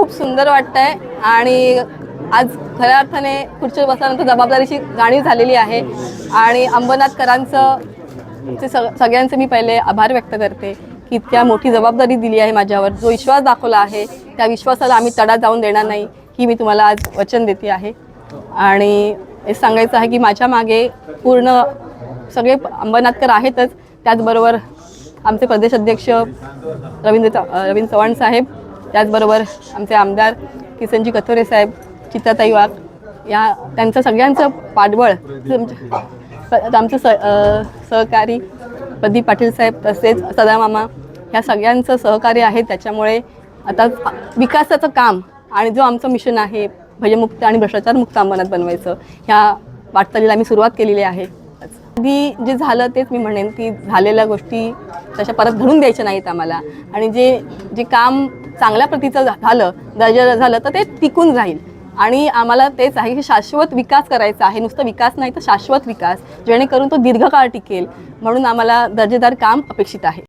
खूप सुंदर वाटतंय आणि आज खऱ्या अर्थाने खुर्चीवर बसल्यानंतर जबाबदारीची जाणीव झालेली आहे आणि अंबरनाथकरांचं सगळ्यांचे मी पहिले आभार व्यक्त करते की इतक्या मोठी जबाबदारी दिली आहे माझ्यावर, जो विश्वास दाखवला आहे त्या विश्वासाला आम्ही तडा जाऊन देणार नाही ही मी तुम्हाला आज वचन देते आहे। आणि हे सांगायचं आहे की माझ्या मागे पूर्ण सगळे अंबरनाथकर आहेतच, त्याचबरोबर आमचे प्रदेश अध्यक्ष रवींद्र चव्हाण साहेब, त्याचबरोबर आमचे आमदार किसनजी कथोरे साहेब, चित्राताई वाघ, या त्यांचं सगळ्यांचं पाठबळ, आमचे सहकारी प्रदीप पाटील साहेब तसेच सदामामा, ह्या सगळ्यांचं सहकार्य आहे। त्याच्यामुळे आता विकासाचं काम आणि जो आमचं मिशन आहे भयमुक्त आणि भ्रष्टाचारमुक्त अंबरनाथ बनवायचं, ह्या वाटचालीला आम्ही सुरुवात केलेली आहे। आधी जे झालं तेच मी म्हणेन की झालेल्या गोष्टी तशा परत घडून द्यायच्या नाहीत आम्हाला, आणि जे काम चांगल्या प्रतीचं झालं, दर्जाचं झालं तर ते टिकून राहील आणि आम्हाला तेच आहे की शाश्वत विकास करायचा आहे, नुसतं विकास नाही तर शाश्वत विकास, जेणेकरून तो दीर्घकाळ टिकेल, म्हणून आम्हाला दर्जेदार काम अपेक्षित आहे।